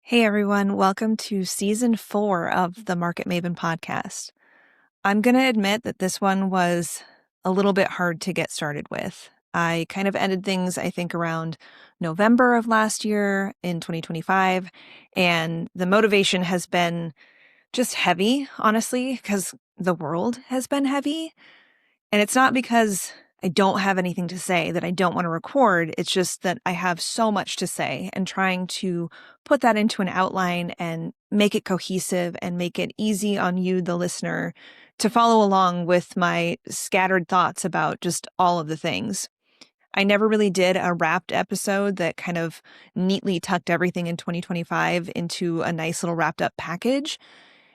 Hey everyone, welcome to season 4 of the Market Maven podcast. I'm going to admit that this one was a little bit hard to get started with. I kind of ended things, I think, around November of last year in 2025, and the motivation has been just heavy, honestly, because the world has been heavy. And it's not because I don't have anything to say that I don't want to record. It's just that I have so much to say, and trying to put that into an outline and make it cohesive and make it easy on you, the listener, to follow along with my scattered thoughts about just all of the things. I never really did a wrapped episode that kind of neatly tucked everything in 2025 into a nice little wrapped up package.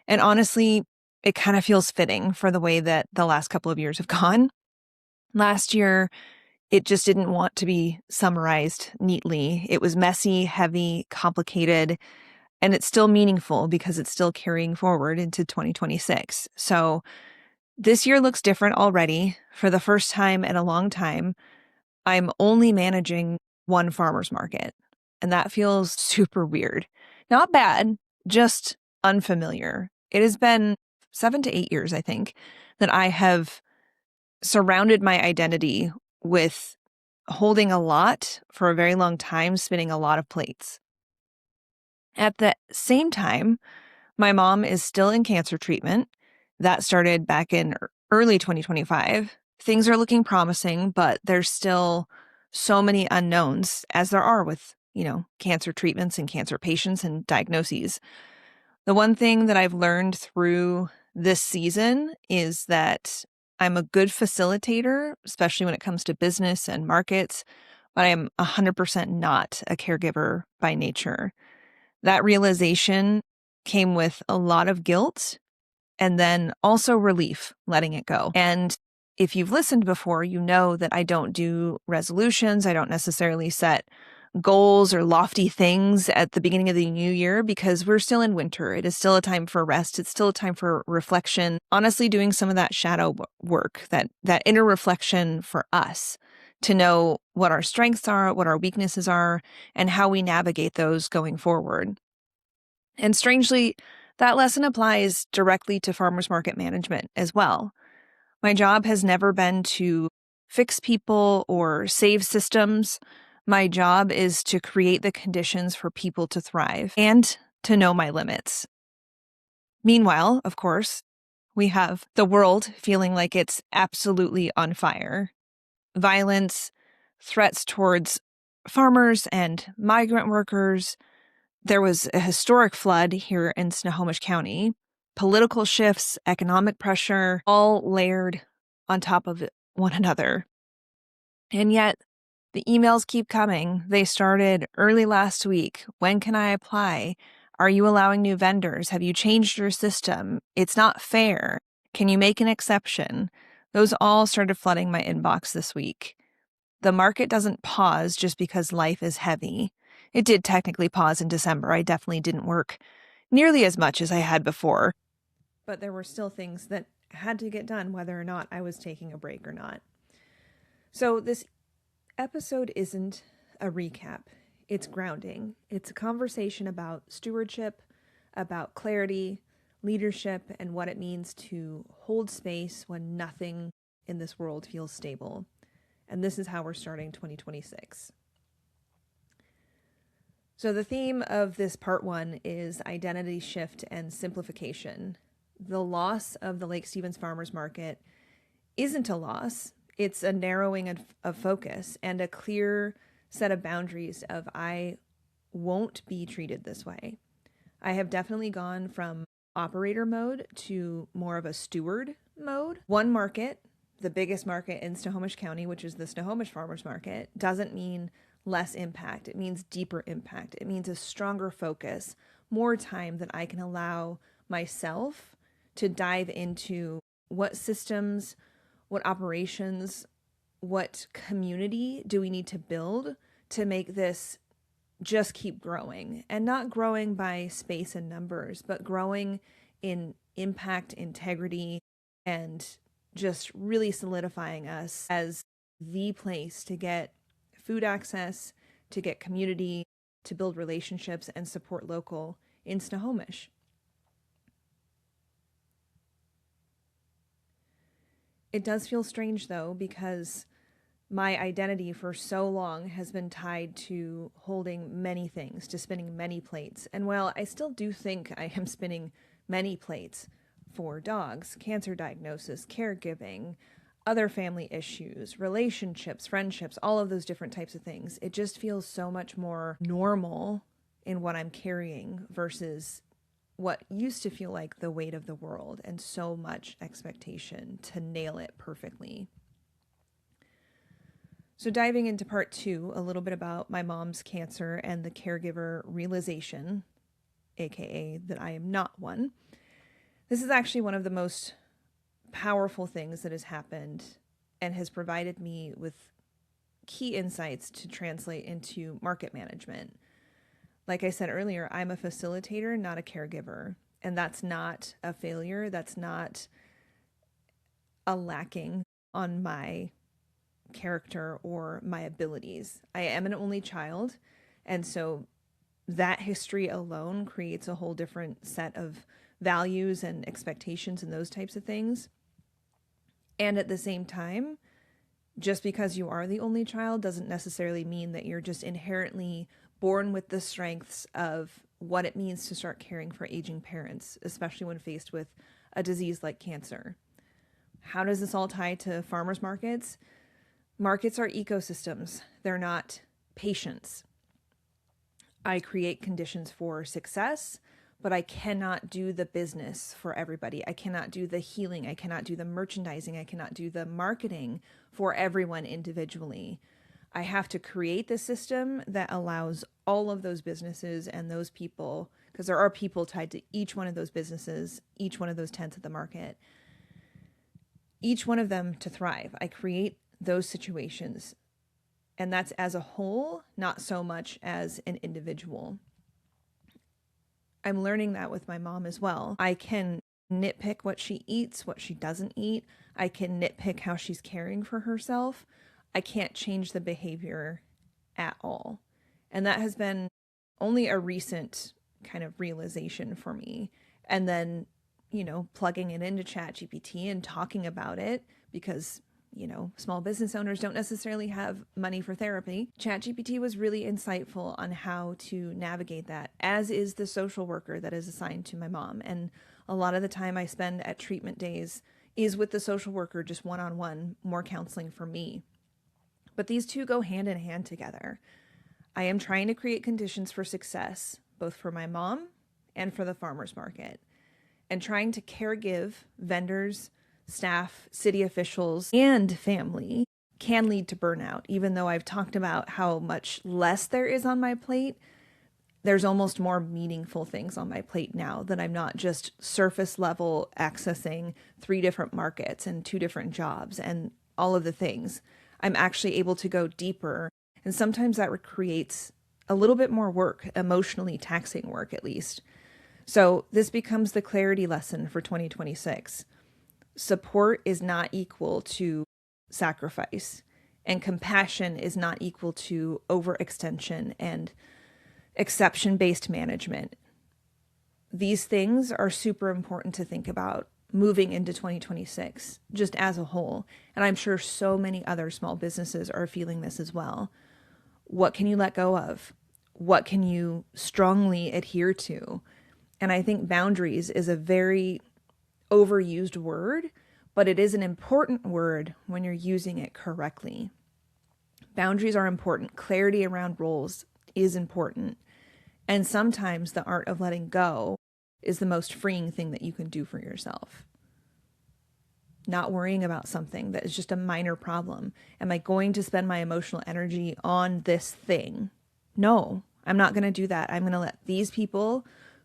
And honestly, it kind of feels fitting for the way that the last couple of years have gone. Last year, it just didn't want to be summarized neatly. It was messy, heavy, complicated, and it's still meaningful because it's still carrying forward into 2026. So this year looks different already. For the first time in a long time, I'm only managing one farmer's market, and that feels super weird. Not bad, just unfamiliar. It has been 7 to 8 years, I think, that I have surrounded my identity with holding a lot for a very long time, spinning a lot of plates. At the same time, my mom is still in cancer treatment. That started back in early 2025. Things are looking promising, but there's still so many unknowns, as there are with, cancer treatments and cancer patients and diagnoses. The one thing that I've learned through this season is that I'm a good facilitator, especially when it comes to business and markets, but I am 100% not a caregiver by nature. That realization came with a lot of guilt and then also relief letting it go. And if you've listened before, you know that I don't do resolutions. I don't necessarily set goals or lofty things at the beginning of the new year because we're still in winter. It is still a time for rest. It's still a time for reflection. Honestly, doing some of that shadow work, that inner reflection for us to know what our strengths are, what our weaknesses are, and how we navigate those going forward. And strangely, that lesson applies directly to farmers market management as well. My job has never been to fix people or save systems. My job is to create the conditions for people to thrive and to know my limits. Meanwhile, of course, we have the world feeling like it's absolutely on fire. Violence, threats towards farmers and migrant workers. There was a historic flood here in Snohomish County. Political shifts, economic pressure, all layered on top of one another. And yet, the emails keep coming. They started early last week. When can I apply? Are you allowing new vendors? Have you changed your system? It's not fair. Can you make an exception? Those all started flooding my inbox this week. The market doesn't pause just because life is heavy. It did technically pause in December. I definitely didn't work nearly as much as I had before. But there were still things that had to get done, whether or not I was taking a break or not. So this episode isn't a recap. It's grounding. It's a conversation about stewardship, about clarity, leadership, and what it means to hold space when nothing in this world feels stable. And this is how we're starting 2026. So the theme of this part 1 is identity shift and simplification. The loss of the Lake Stevens Farmers Market isn't a loss. It's a narrowing of focus and a clear set of boundaries of I won't be treated this way. I have definitely gone from operator mode to more of a steward mode. One market, the biggest market in Snohomish County, which is the Snohomish Farmers Market, doesn't mean less impact. It means deeper impact. It means a stronger focus, more time that I can allow myself to dive into what systems, what operations, what community do we need to build to make this just keep growing, and not growing by space and numbers, but growing in impact, integrity, and just really solidifying us as the place to get food access, to get community, to build relationships and support local in Snohomish. It does feel strange though, because my identity for so long has been tied to holding many things, to spinning many plates. And while I still do think I am spinning many plates for dogs, cancer diagnosis, caregiving, other family issues, relationships, friendships, all of those different types of things, it just feels so much more normal in what I'm carrying versus what used to feel like the weight of the world and so much expectation to nail it perfectly. So diving into part 2, a little bit about my mom's cancer and the caregiver realization, aka that I am not one. This is actually one of the most powerful things that has happened and has provided me with key insights to translate into market management. Like I said earlier, I'm a facilitator, not a caregiver. And that's not a failure. That's not a lacking on my character or my abilities. I am an only child. And so that history alone creates a whole different set of values and expectations and those types of things. And at the same time, just because you are the only child doesn't necessarily mean that you're just inherently born with the strengths of what it means to start caring for aging parents, especially when faced with a disease like cancer. How does this all tie to farmers markets? Markets are ecosystems. They're not patients. I create conditions for success, but I cannot do the business for everybody. I cannot do the healing. I cannot do the merchandising. I cannot do the marketing for everyone individually. I have to create the system that allows all of those businesses and those people, because there are people tied to each one of those businesses, each one of those tents at the market, each one of them to thrive. I create those situations. And that's as a whole, not so much as an individual. I'm learning that with my mom as well. I can nitpick what she eats, what she doesn't eat. I can nitpick how she's caring for herself. I can't change the behavior at all. And that has been only a recent kind of realization for me. And then, plugging it into ChatGPT and talking about it because, small business owners don't necessarily have money for therapy. ChatGPT was really insightful on how to navigate that, as is the social worker that is assigned to my mom. And a lot of the time I spend at treatment days is with the social worker, just one-on-one, more counseling for me. But these two go hand in hand together. I am trying to create conditions for success, both for my mom and for the farmers market, and trying to caregive vendors, staff, city officials, and family can lead to burnout. Even though I've talked about how much less there is on my plate, there's almost more meaningful things on my plate now that I'm not just surface level accessing 3 different markets and 2 different jobs and all of the things. I'm actually able to go deeper. And sometimes that creates a little bit more work, emotionally taxing work at least. So this becomes the clarity lesson for 2026. Support is not equal to sacrifice, and compassion is not equal to overextension and exception-based management. These things are super important to think about moving into 2026, just as a whole. And I'm sure so many other small businesses are feeling this as well. What can you let go of? What can you strongly adhere to? And I think boundaries is a very overused word, but it is an important word when you're using it correctly. Boundaries are important. Clarity around roles is important. And sometimes the art of letting go is the most freeing thing that you can do for yourself. Not worrying about something that is just a minor problem. Am I going to spend my emotional energy on this thing? No, I'm not going to do that. I'm going to let these people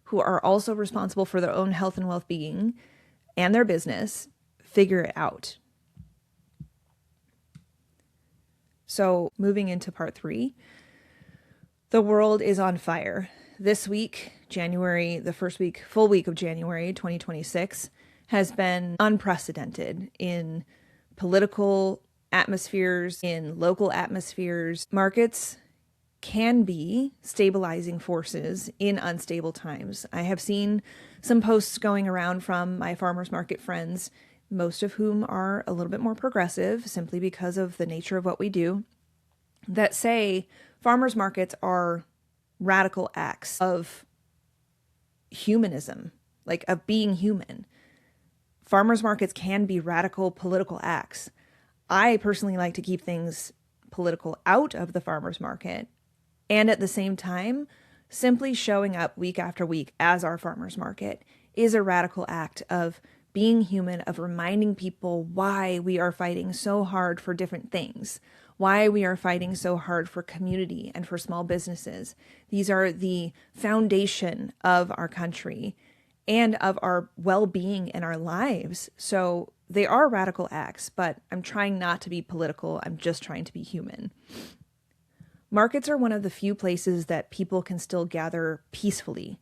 who are also responsible for their own health and well-being and their business figure it out. So moving into part 3, the world is on fire. This week, the first week, full week of January 2026, has been unprecedented in political atmospheres, in local atmospheres. Markets can be stabilizing forces in unstable times. I have seen some posts going around from my farmers market friends, most of whom are a little bit more progressive simply because of the nature of what we do, that say farmers markets are radical acts of humanism, like of being human. Farmers markets can be radical political acts. I personally like to keep things political out of the farmers market, and at the same time, simply showing up week after week as our farmers market is a radical act of being human, of reminding people why we are fighting so hard for different things, why we are fighting so hard for community and for small businesses. These are the foundation of our country and of our well-being in our lives. So they are radical acts, but I'm trying not to be political. I'm just trying to be human. Markets are one of the few places that people can still gather peacefully.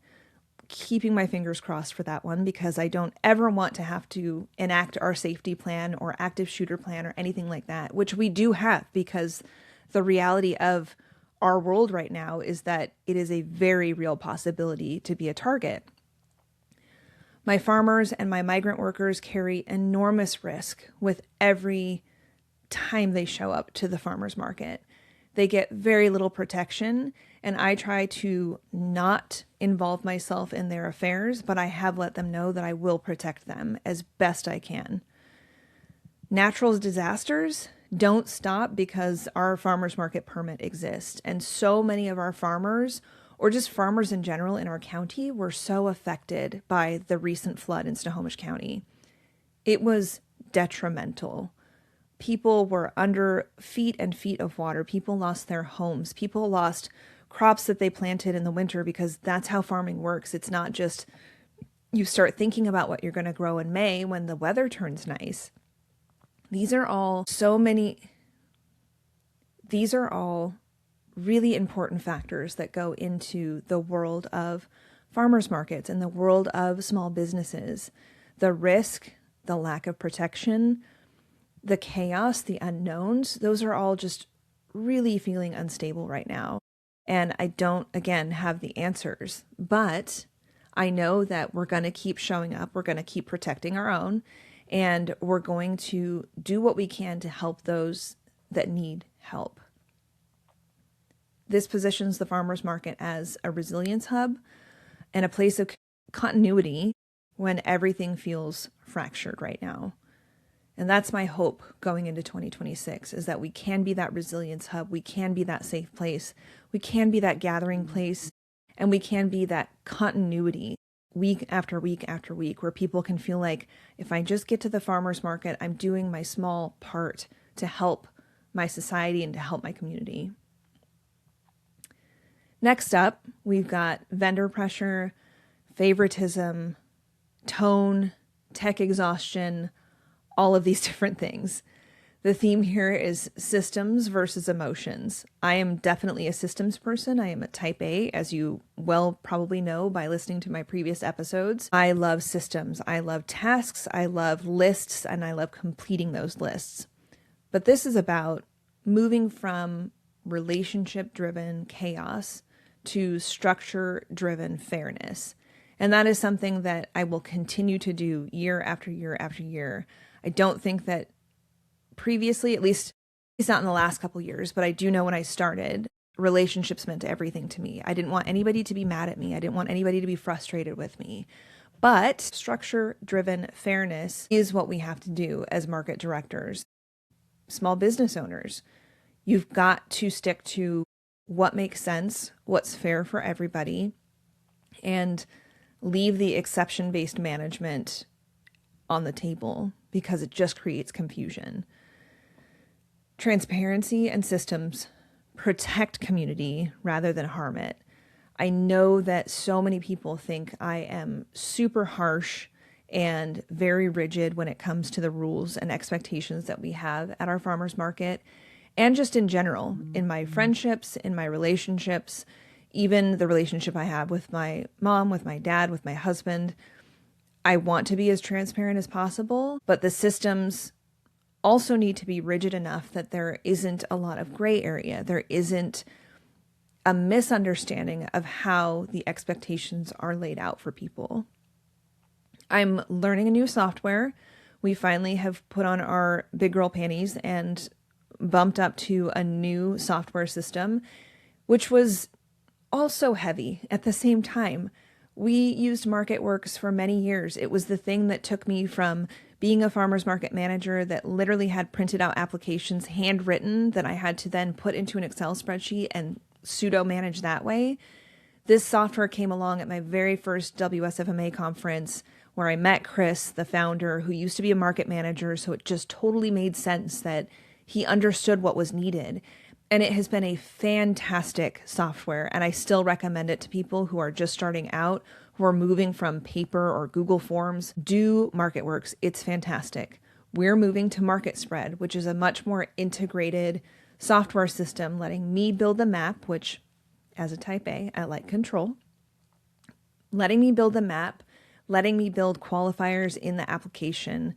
Keeping my fingers crossed for that one, because I don't ever want to have to enact our safety plan or active shooter plan or anything like that, which we do have, because the reality of our world right now is that it is a very real possibility to be a target. My farmers and my migrant workers carry enormous risk with every time they show up to the farmers market. They get very little protection, and I try to not involve myself in their affairs, but I have let them know that I will protect them as best I can. Natural disasters don't stop because our farmers market permit exists, and so many of our farmers, or just farmers in general in our county, were so affected by the recent flood in Snohomish County. It was detrimental. People were under feet and feet of water. People lost their homes. People lost crops that they planted in the winter, because that's how farming works. It's not just you start thinking about what you're going to grow in May when the weather turns nice. These are all really important factors that go into the world of farmers markets and the world of small businesses. The risk, the lack of protection, the chaos, the unknowns, those are all just really feeling unstable right now. And I don't, again, have the answers, but I know that we're going to keep showing up. We're going to keep protecting our own, and we're going to do what we can to help those that need help. This positions the farmers market as a resilience hub and a place of continuity when everything feels fractured right now. And that's my hope going into 2026, is that we can be that resilience hub. We can be that safe place. We can be that gathering place, and we can be that continuity week after week after week, where people can feel like, if I just get to the farmer's market, I'm doing my small part to help my society and to help my community. Next up, we've got vendor pressure, favoritism, tone, tech exhaustion, all of these different things. The theme here is systems versus emotions. I am definitely a systems person. I am a type A, as you well probably know by listening to my previous episodes. I love systems. I love tasks. I love lists, and I love completing those lists. But this is about moving from relationship-driven chaos to structure-driven fairness. And that is something that I will continue to do year after year after year. I don't think that previously, at least it's not in the last couple of years, but I do know when I started, relationships meant everything to me. I didn't want anybody to be mad at me. I didn't want anybody to be frustrated with me. But structure-driven fairness is what we have to do as market directors, small business owners. You've got to stick to what makes sense, what's fair for everybody, and leave the exception-based management on the table, because it just creates confusion. Transparency and systems protect community rather than harm it. I know that so many people think I am super harsh and very rigid when it comes to the rules and expectations that we have at our farmers market, and just in general, in my friendships, in my relationships, even the relationship I have with my mom, with my dad, with my husband. I want to be as transparent as possible, but the systems also need to be rigid enough that there isn't a lot of gray area. There isn't a misunderstanding of how the expectations are laid out for people. I'm learning a new software. We finally have put on our big girl panties and bumped up to a new software system, which was also heavy at the same time. We used MarketWorks for many years. It was the thing that took me from being a farmer's market manager that literally had printed out applications handwritten that I had to then put into an Excel spreadsheet and pseudo manage that way. This software came along at my very first WSFMA conference where I met Chris, the founder, who used to be a market manager. So it just totally made sense that he understood what was needed. And it has been a fantastic software, and I still recommend it to people who are just starting out, who are moving from paper or Google Forms. Do MarketWorks. It's fantastic. We're moving to MarketSpread, which is a much more integrated software system, letting me build the map, which as a type A, I like control. Letting me build the map, letting me build qualifiers in the application,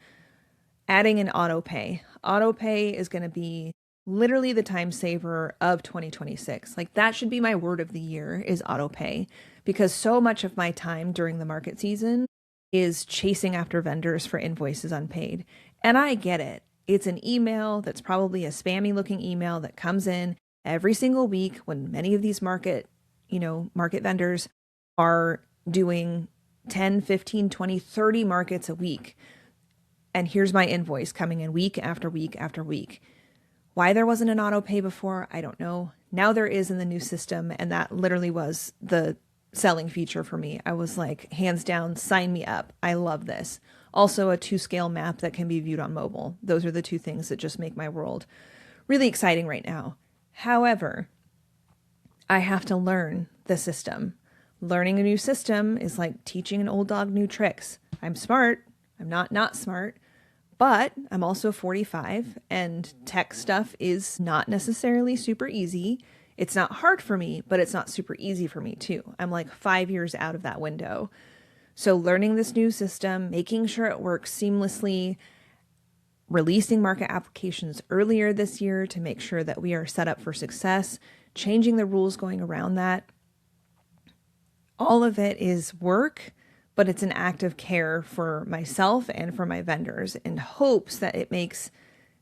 adding an auto pay. Auto pay is going to be literally the time saver of 2026. Like that should be my word of the year is auto pay, because so much of my time during the market season is chasing after vendors for invoices unpaid. And I get it. It's an email that's probably a spammy looking email that comes in every single week when many of these market vendors are doing 10, 15, 20, 30 markets a week. And here's my invoice coming in week after week after week. Why there wasn't an auto pay before, I don't know. Now there is in the new system, and that literally was the selling feature for me. I was like, hands down, sign me up. I love this. Also a 2-scale map that can be viewed on mobile. Those are the two things that just make my world really exciting right now. However, I have to learn the system. Learning a new system is like teaching an old dog new tricks. I'm smart. I'm not smart. But I'm also 45 and tech stuff is not necessarily super easy. It's not hard for me, but it's not super easy for me too. I'm like 5 years out of that window. So learning this new system, making sure it works seamlessly, releasing market applications earlier this year to make sure that we are set up for success, changing the rules going around that. All of it is work, but it's an act of care for myself and for my vendors in hopes that it makes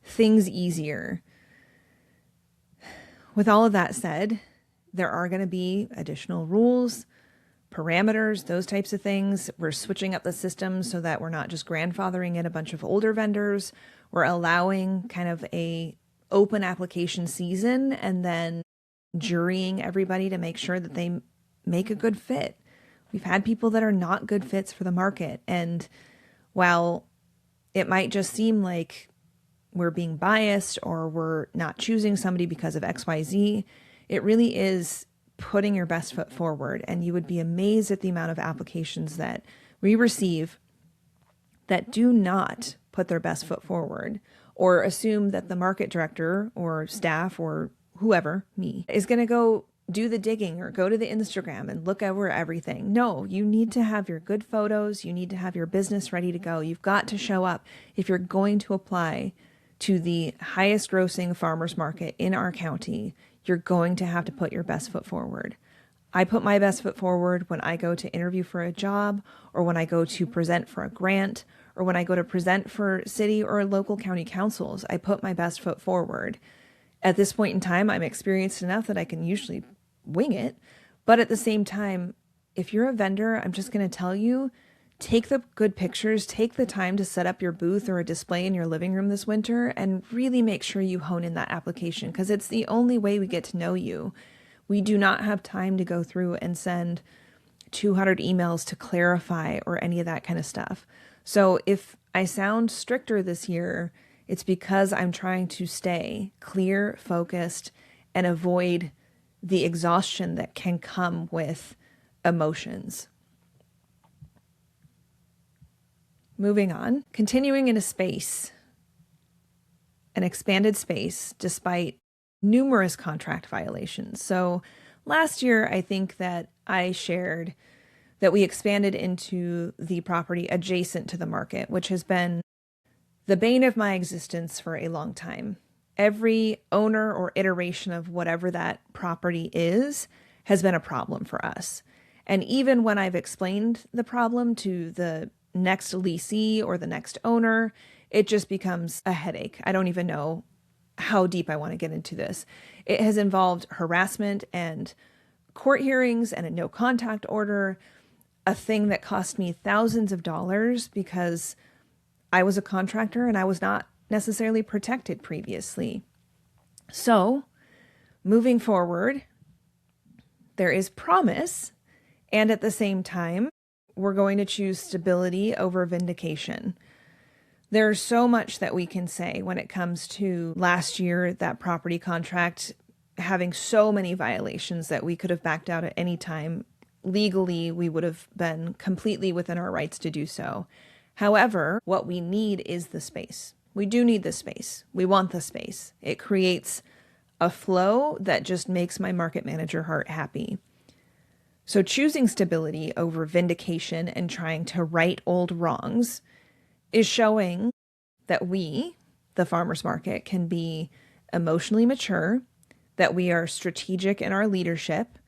things easier. With all of that said, there are going to be additional rules, parameters, those types of things. We're switching up the system so that we're not just grandfathering in a bunch of older vendors. We're allowing kind of a open application season and then jurying everybody to make sure that they make a good fit. We've had people that are not good fits for the market. And while it might just seem like we're being biased or we're not choosing somebody because of XYZ, it really is putting your best foot forward. And you would be amazed at the amount of applications that we receive that do not put their best foot forward or assume that the market director or staff or whoever, me, is going to go do the digging or go to the Instagram and look over everything. No, you need to have your good photos. You need to have your business ready to go. You've got to show up. If you're going to apply to the highest grossing farmers market in our county, you're going to have to put your best foot forward. I put my best foot forward when I go to interview for a job or when I go to present for a grant or when I go to present for city or local county councils. I put my best foot forward. At this point in time, I'm experienced enough that I can usually wing it. But at the same time, if you're a vendor, I'm just going to tell you, take the good pictures, take the time to set up your booth or a display in your living room this winter and really make sure you hone in that application because it's the only way we get to know you. We do not have time to go through and send 200 emails to clarify or any of that kind of stuff. So if I sound stricter this year, it's because I'm trying to stay clear, focused, and avoid the exhaustion that can come with emotions. Moving on, continuing in a space, an expanded space, despite numerous contract violations. So last year, I think that I shared that we expanded into the property adjacent to the market, which has been the bane of my existence for a long time. Every owner or iteration of whatever that property is has been a problem for us. And even when I've explained the problem to the next leasee or the next owner, it just becomes a headache. I don't even know how deep I want to get into this. It has involved harassment and court hearings and a no contact order, a thing that cost me thousands of dollars because I was a contractor and I was not necessarily protected previously. So, moving forward, there is promise, and at the same time, we're going to choose stability over vindication. There's so much that we can say when it comes to last year, that property contract having so many violations that we could have backed out at any time. Legally, we would have been completely within our rights to do so. However, what we need is the space. We do need the space. We want the space. It creates a flow that just makes my market manager heart happy. So choosing stability over vindication and trying to right old wrongs is showing that we, the farmers market, can be emotionally mature, that we are strategic in our leadership,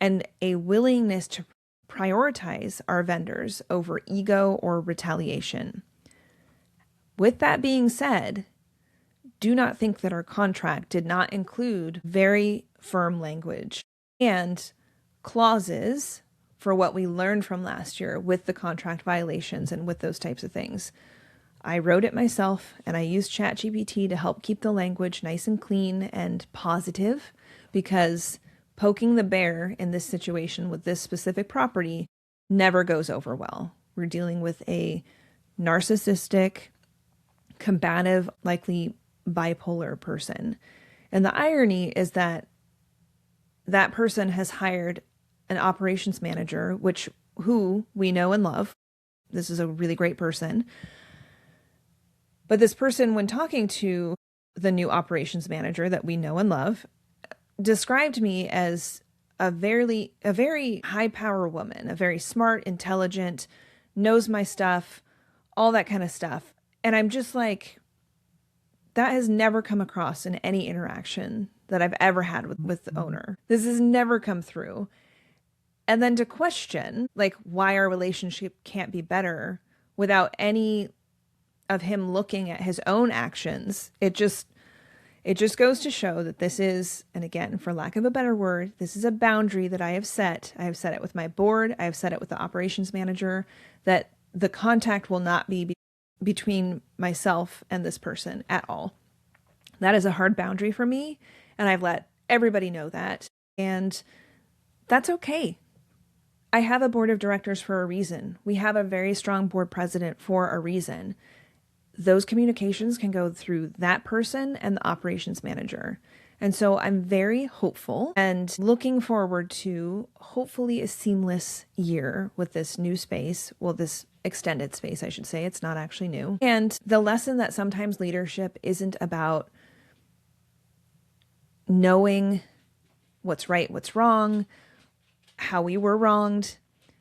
and a willingness to prioritize our vendors over ego or retaliation. With that being said, do not think that our contract did not include very firm language and clauses for what we learned from last year with the contract violations and with those types of things. I wrote it myself and I used ChatGPT to help keep the language nice and clean and positive, because poking the bear in this situation with this specific property never goes over well. We're dealing with a narcissistic, combative, likely bipolar person. And the irony is that that person has hired an operations manager, who we know and love. This is a really great person. But this person, when talking to the new operations manager that we know and love, described me as a very high power woman, a very smart, intelligent, knows my stuff, all that kind of stuff. And I'm just like, that has never come across in any interaction that I've ever had with the owner. This has never come through. And then to question, like, why our relationship can't be better without any of him looking at his own actions, it just goes to show that this is, and again, for lack of a better word, this is a boundary that I have set. I have set it with my board. I have set it with the operations manager, that the contact will not be between myself and this person at all. That is a hard boundary for me, and I've let everybody know that, and that's okay. I have a board of directors for a reason. We have a very strong board president for a reason. Those communications can go through that person and the operations manager. And so I'm very hopeful and looking forward to hopefully a seamless year with this new space. Well, this extended space, I should say. It's not actually new. And the lesson that sometimes leadership isn't about knowing what's right, what's wrong, how we were wronged.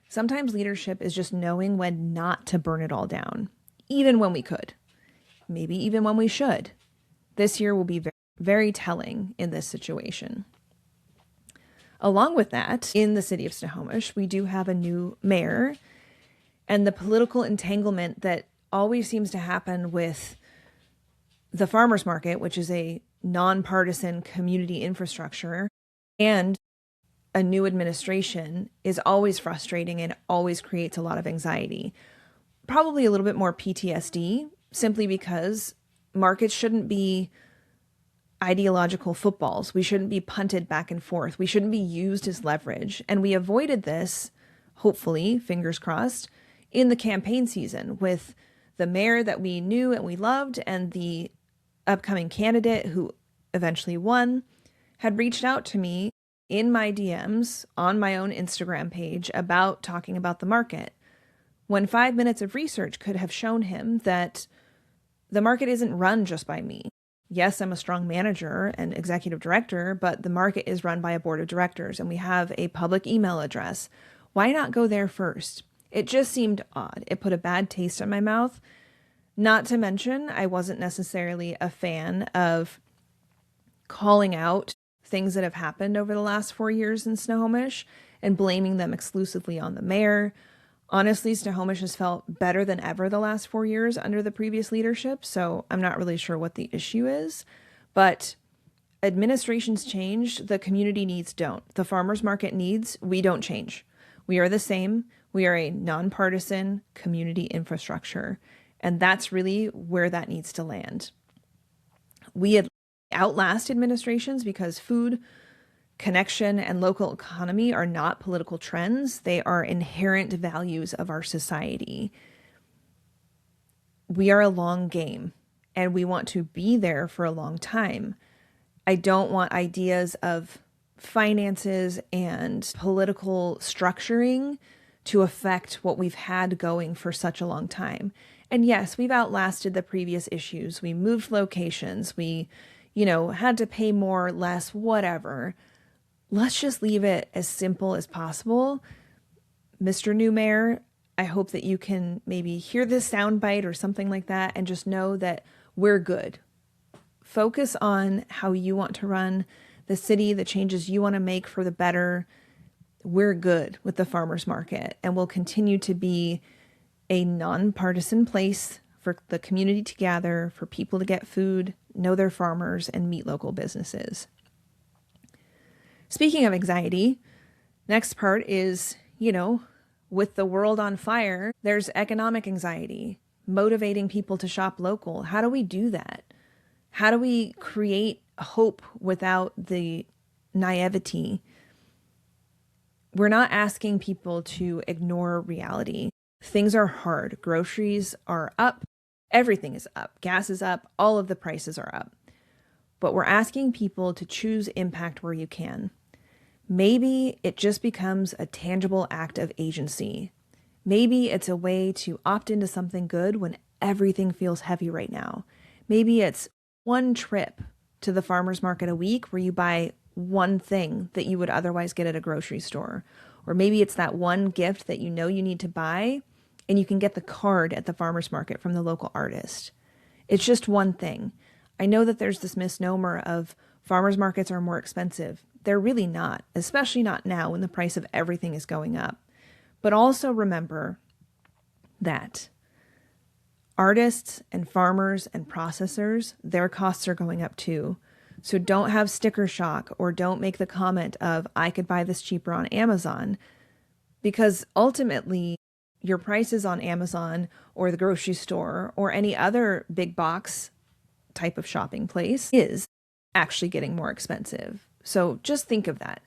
Sometimes leadership is just knowing when not to burn it all down, even when we could. Maybe even when we should. This year will be very, very telling in this situation. Along with that, in the city of Snohomish, we do have a new mayor, and the political entanglement that always seems to happen with the farmers market, which is a nonpartisan community infrastructure, and a new administration is always frustrating and always creates a lot of anxiety. Probably a little bit more PTSD, simply because markets shouldn't be ideological footballs. We shouldn't be punted back and forth. We shouldn't be used as leverage. And we avoided this, hopefully, fingers crossed, in the campaign season with the mayor that we knew and we loved, and the upcoming candidate who eventually won had reached out to me in my DMs on my own Instagram page about talking about the market, when 5 minutes of research could have shown him that the market isn't run just by me. Yes, I'm a strong manager and executive director, but the market is run by a board of directors, and we have a public email address. Why not go there first? It just seemed odd. It put a bad taste in my mouth. Not to mention, I wasn't necessarily a fan of calling out things that have happened over the last 4 years in Snohomish and blaming them exclusively on the mayor. Honestly, Snohomish has felt better than ever the last 4 years under the previous leadership, so I'm not really sure what the issue is. But administrations changed, the community needs don't. The farmers market needs, we don't change. We are the same. We are a nonpartisan community infrastructure, and that's really where that needs to land. We outlast administrations because food, connection, and local economy are not political trends. They are inherent values of our society. We are a long game, and we want to be there for a long time. I don't want ideas of finances and political structuring to affect what we've had going for such a long time. And yes, we've outlasted the previous issues. We moved locations. We, had to pay more, less, whatever. Let's just leave it as simple as possible. Mr. New Mayor, I hope that you can maybe hear this soundbite or something like that and just know that we're good. Focus on how you want to run the city, the changes you want to make for the better. We're good with the farmers market, and we'll continue to be a nonpartisan place for the community to gather, for people to get food, know their farmers, and meet local businesses. Speaking of anxiety, next part is, with the world on fire, there's economic anxiety, motivating people to shop local. How do we do that? How do we create hope without the naivety? We're not asking people to ignore reality. Things are hard. Groceries are up. Everything is up. Gas is up. All of the prices are up. But we're asking people to choose impact where you can. Maybe it just becomes a tangible act of agency. Maybe it's a way to opt into something good when everything feels heavy right now. Maybe it's one trip to the farmer's market a week where you buy one thing that you would otherwise get at a grocery store. Or maybe it's that one gift that you need to buy and you can get the card at the farmer's market from the local artist. It's just one thing. I know that there's this misnomer of farmers markets are more expensive. They're really not, especially not now when the price of everything is going up. But also remember that artists and farmers and processors, their costs are going up too. So don't have sticker shock or don't make the comment of, I could buy this cheaper on Amazon, because ultimately your prices on Amazon or the grocery store or any other big box type of shopping place is actually getting more expensive. So just think of that.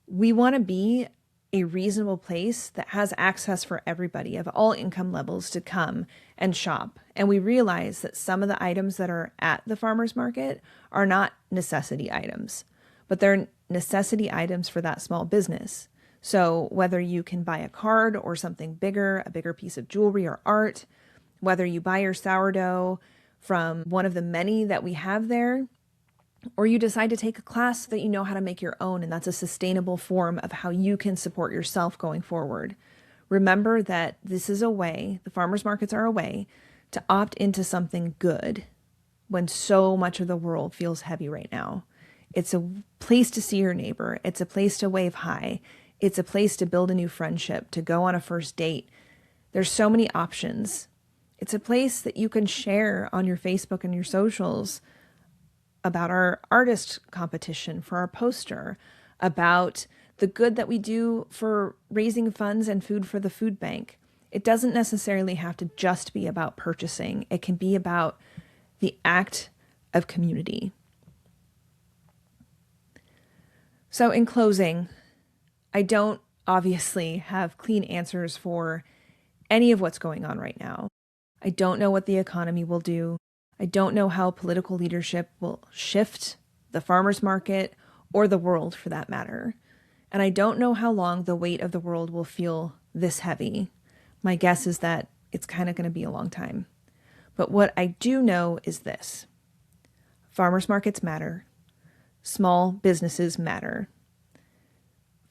We want to be a reasonable place that has access for everybody of all income levels to come and shop. And we realize that some of the items that are at the farmer's market are not necessity items, but they're necessity items for that small business. So whether you can buy a card or something bigger, a bigger piece of jewelry or art, whether you buy your sourdough from one of the many that we have there, or you decide to take a class so that you know how to make your own, and that's a sustainable form of how you can support yourself going forward. Remember that this is a way, the farmers markets are a way to opt into something good when so much of the world feels heavy right now. It's a place to see your neighbor. It's a place to wave hi. It's a place to build a new friendship, to go on a first date. There's so many options. It's a place that you can share on your Facebook and your socials about our artist competition for our poster, about the good that we do for raising funds and food for the food bank. It doesn't necessarily have to just be about purchasing. It can be about the act of community. So in closing, I don't obviously have clean answers for any of what's going on right now. I don't know what the economy will do. I don't know how political leadership will shift the farmers market or the world for that matter. And I don't know how long the weight of the world will feel this heavy. My guess is that it's kind of going to be a long time. But what I do know is this: farmers markets matter. Small businesses matter.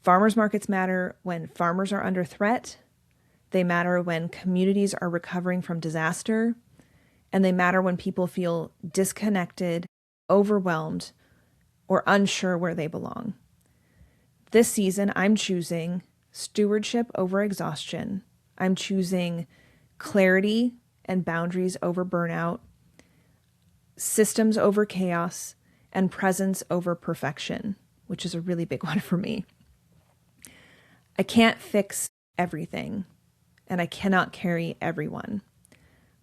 Farmers markets matter when farmers are under threat. They matter when communities are recovering from disaster. And they matter when people feel disconnected, overwhelmed, or unsure where they belong. This season, I'm choosing stewardship over exhaustion. I'm choosing clarity and boundaries over burnout, systems over chaos, and presence over perfection, which is a really big one for me. I can't fix everything, and I cannot carry everyone,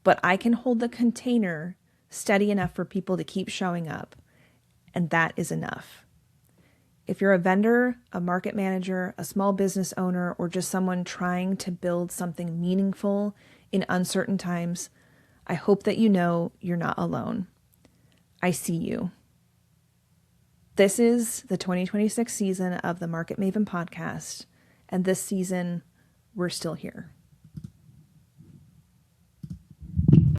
but I can hold the container steady enough for people to keep showing up, and that is enough. If you're a vendor, a market manager, a small business owner, or just someone trying to build something meaningful in uncertain times, I hope that you know you're not alone. I see you. This is the 2026 season of the Market Maven podcast, and this season, we're still here.